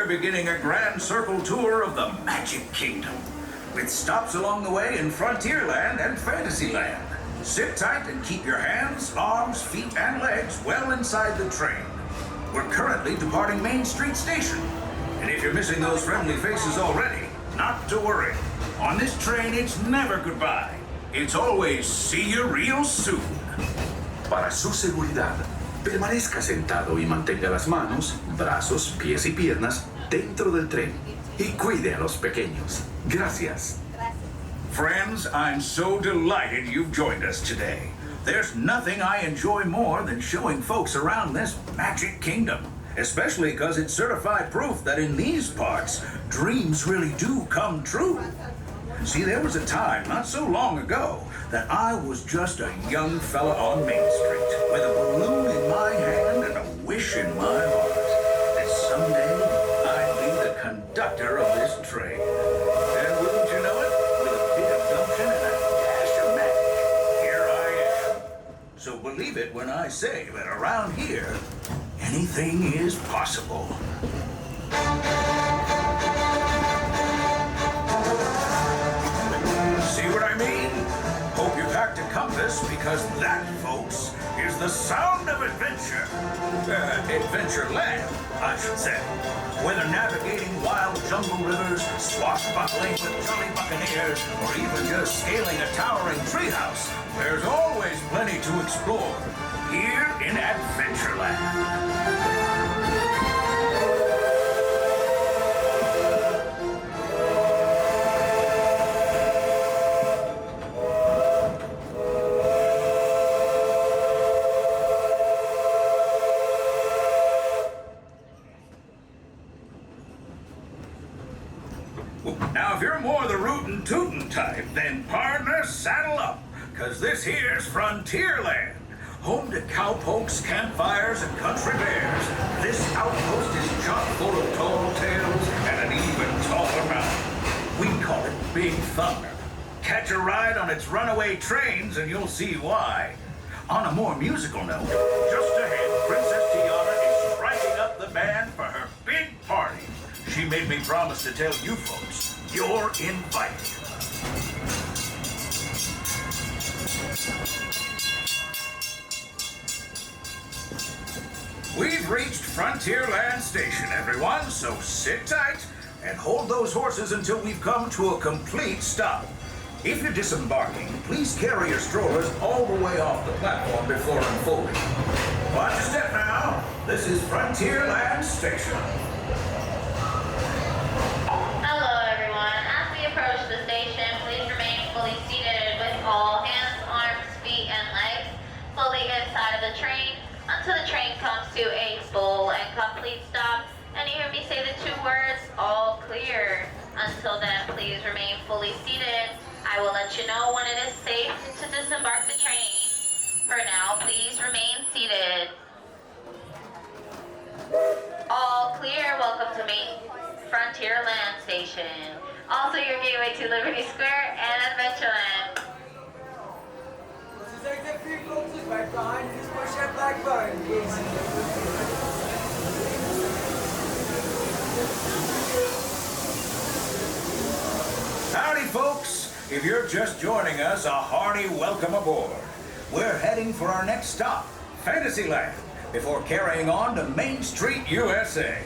beginning a grand circle tour of the Magic Kingdom, with stops along the way in Frontierland and Fantasyland. Sit tight and keep your hands, arms, feet, and legs well inside the train. We're currently departing Main Street Station. And if you're missing those friendly faces already, not to worry. On this train, it's never goodbye. It's always see you real soon. Para su seguridad, permanezca sentado y mantenga las manos, brazos, pies y piernas dentro del tren. Y cuide a los pequeños. Gracias. Friends, I'm so delighted you've joined us today. There's nothing I enjoy more than showing folks around this Magic Kingdom, especially because it's certified proof that in these parts, dreams really do come true. See, there was a time not so long ago that I was just a young fella on Main Street with a balloon in my hand and a wish in my heart that someday I'd be the conductor of this train. And wouldn't you know it, with a bit of gumption and a dash of magic, here I am. So believe it when I say that around here, anything is possible. See what I mean? Hope you packed a compass, because that, folks, is the sound of adventure. Adventureland, I should say. Whether navigating wild jungle rivers, swashbuckling with jolly buccaneers, or even just scaling a towering treehouse, there's always plenty to explore here in Adventureland. Now, if you're more the rootin' tootin' type, then partner, saddle up, cause this here's Frontierland. Home to cowpokes, campfires, and country bears, this outpost is chock full of tall tales and an even taller mountain. We call it Big Thunder. Catch a ride on its runaway trains and you'll see why. On a more musical note, just ahead, Princess Tiana is striking up the band for her big party. She made me promise to tell you folks, you're invited. We've reached Frontierland Station, everyone, so sit tight and hold those horses until we've come to a complete stop. If you're disembarking, please carry your strollers all the way off the platform before unfolding. Watch your step now. This is Frontierland Station. Approach the station, please remain fully seated with all hands, arms, feet, and legs fully inside of the train until the train comes to a full and complete stop and you hear me say the two words, all clear. Until then, please remain fully seated. I will let you know when it is safe to disembark the train. For now, please remain seated. All clear, welcome to Main Frontierland Station. Also your gateway to Liberty Square and Adventureland. This is exit 3, folks. Is right behind you. Just push that black button, please. Howdy, folks. If you're just joining us, a hearty welcome aboard. We're heading for our next stop, Fantasyland, before carrying on to Main Street, U.S.A.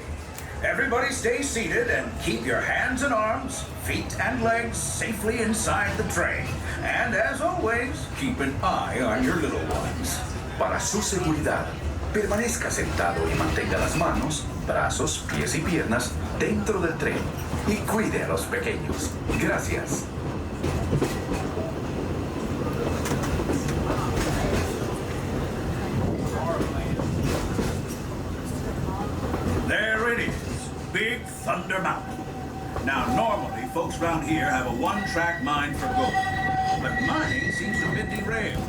Everybody stay seated and keep your hands and arms, feet and legs safely inside the train. And as always, keep an eye on your little ones. Para su seguridad, permanezca sentado y mantenga las manos, brazos, pies y piernas dentro del tren. Y cuide a los pequeños. Gracias. There it is. Big Thunder Mountain. Now, normally, folks around here have a one-track mind for gold, but mine seems to have been derailed.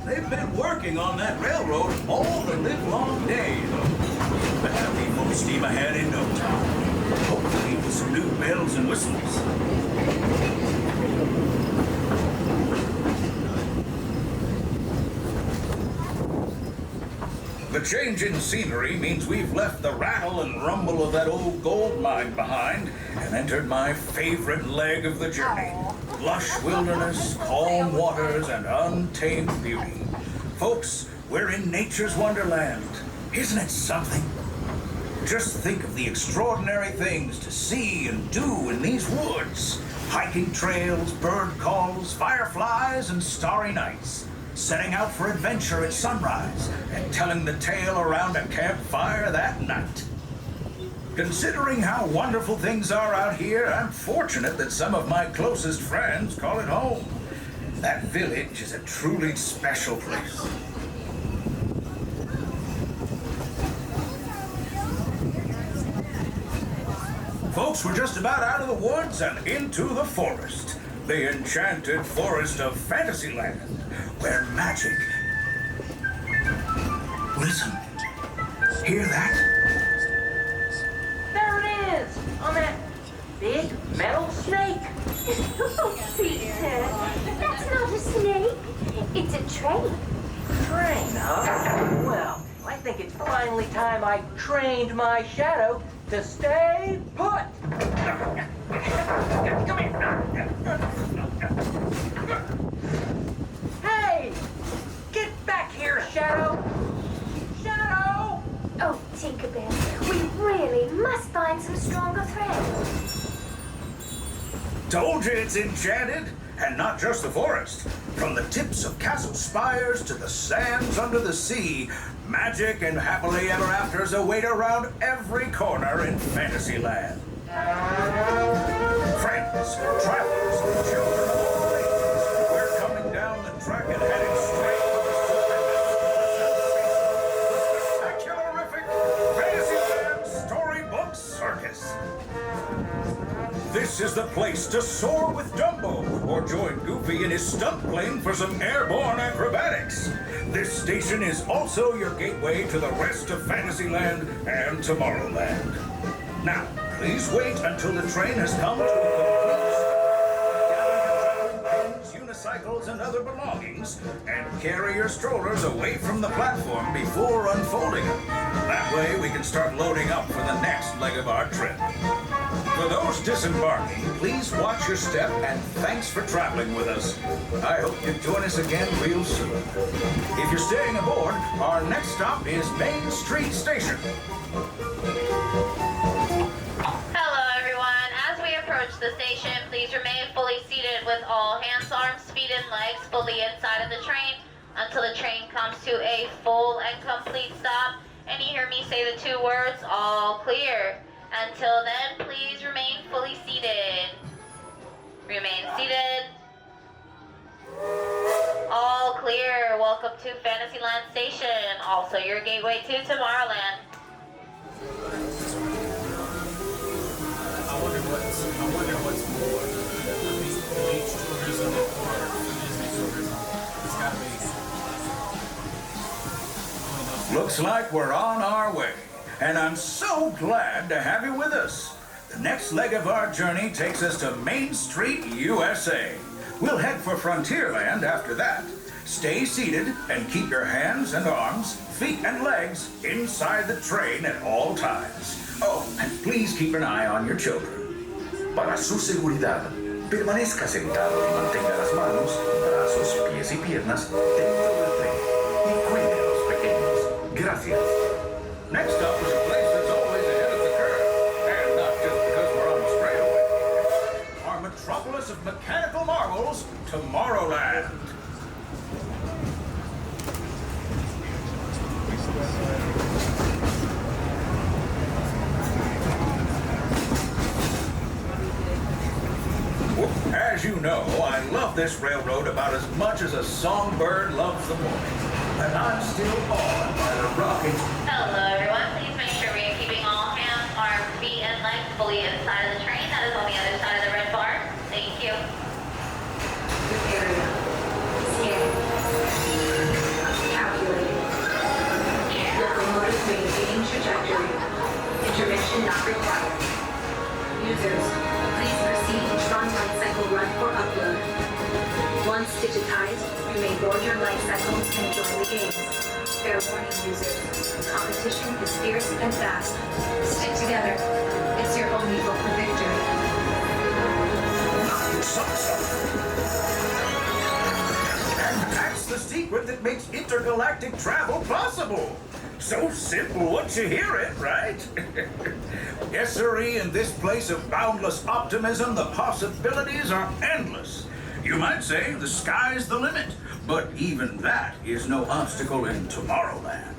They've been working on that railroad all the livelong day, though. But have we full steam ahead in no time. Hopefully with some new bells and whistles. The change in scenery means we've left the rattle and rumble of that old gold mine behind and entered my favorite leg of the journey. Lush wilderness, calm waters, and untamed beauty. Folks, we're in nature's wonderland. Isn't it something? Just think of the extraordinary things to see and do in these woods. Hiking trails, bird calls, fireflies, and starry nights. Setting out for adventure at sunrise and telling the tale around a campfire that night. Considering how wonderful things are out here, I'm fortunate that some of my closest friends call it home. That village is a truly special place. Folks, we're just about out of the woods and into the forest. The enchanted forest of Fantasyland, where magic... Listen. Hear that? There it is! On that big metal snake! Oh, Peter, that's not a snake. It's a train. Train, huh? Well, I think it's finally time I trained my shadow to stay put! Come here! Hey! Get back here, Shadow! Shadow! Oh, Tinkerbell, we really must find some stronger thread. Told you it's enchanted, and not just the forest. From the tips of castle spires to the sands under the sea, magic and happily ever afters await around every corner in Fantasyland. Friends, travelers, children of all ages, we're coming down the track and heading straight for the spectacularific Fantasyland Storybook Circus. This is the place to soar with Dumbo or join Goofy in his stunt plane for some airborne acrobatics. This station is also your gateway to the rest of Fantasyland and Tomorrowland. Now, please wait until the train has come to a complete stop. Gather your traveling pins, unicycles, and other belongings, and carry your strollers away from the platform before unfolding them. That way, we can start loading up for the next leg of our trip. For those disembarking, please watch your step and thanks for traveling with us. I hope you join us again real soon. If you're staying aboard, our next stop is Main Street Station. Hello everyone. As we approach the station, please remain fully seated with all hands, arms, feet, and legs fully inside of the train until the train comes to a full and complete stop and you hear me say the two words, all clear. Until then, please remain fully seated. Remain seated. All clear. Welcome to Fantasyland Station, also your gateway to Tomorrowland. I wonder what's more. Beach tourism or Disney tourism. It's gotta be. Looks like we're on our way, and I'm so glad to have you with us. The next leg of our journey takes us to Main Street, U.S.A. We'll head for Frontierland after that. Stay seated and keep your hands and arms, feet and legs inside the train at all times. Oh, and please keep an eye on your children. Para su seguridad, permanezca sentado y mantenga las manos, brazos, pies y piernas dentro del tren y cuide a los pequeños. Gracias. Next up is a place that's always ahead of the curve, and not just because we're on the straightaway. Our metropolis of mechanical marvels, Tomorrowland. As you know, I love this railroad about as much as a songbird loves the morning. And I'm still awed by the rocket. Hello everyone. Please make sure we are keeping all hands, arms, feet, and legs fully inside of the train. That is on the other side of the red bar. Thank you. This area. Scanning. Calculating. Locomotive maintaining trajectory. Intervention not required. Users, please proceed to TRON Lightcycle Run for upload. Once digitized, remain Board your life cycle and join the games. Fair warning, users. The competition is fierce and fast. Stick together. It's your only hope for victory. And that's the secret that makes intergalactic travel possible. So simple once you hear it, right? Yes, sirree, in this place of boundless optimism, the possibilities are endless. You might say the sky's the limit, but even that is no obstacle in Tomorrowland.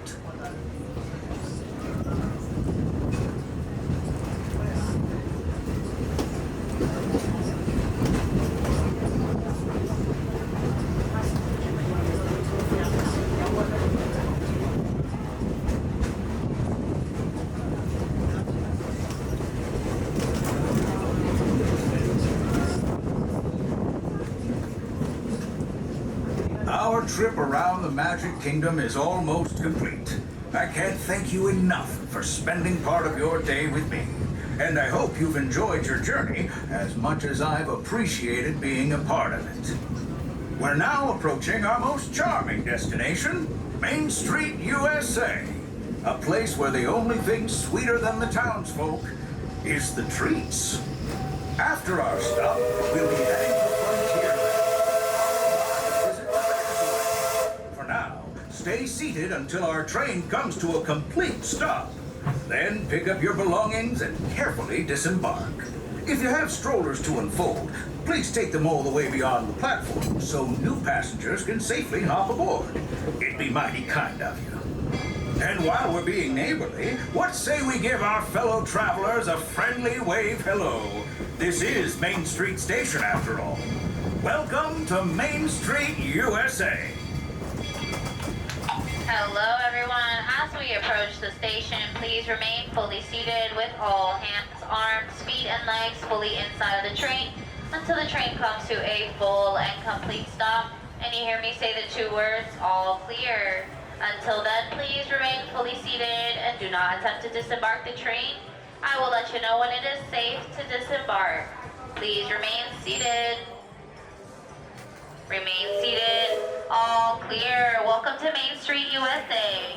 Our trip around the Magic Kingdom is almost complete. I can't thank you enough for spending part of your day with me. And I hope you've enjoyed your journey as much as I've appreciated being a part of it. We're now approaching our most charming destination, Main Street, U.S.A. A place where the only thing sweeter than the townsfolk is the treats. After our stop, we'll be heading to Frontierland. For now, stay seated until our train comes to a complete stop. Then pick up your belongings and carefully disembark. If you have strollers to unfold, please take them all the way beyond the platform so new passengers can safely hop aboard. It'd be mighty kind of you. And while we're being neighborly, what say we give our fellow travelers a friendly wave hello? This is Main Street Station, after all. Welcome to Main Street, USA. Hello everyone. As we approach the station, please remain fully seated with all hands, arms, feet, and legs fully inside of the train until the train comes to a full and complete stop. And you hear me say the two words, all clear. Until then, please remain fully seated and do not attempt to disembark the train. I will let you know when it is safe to disembark. Please remain seated. Remain seated. All clear. Welcome to Main Street, USA.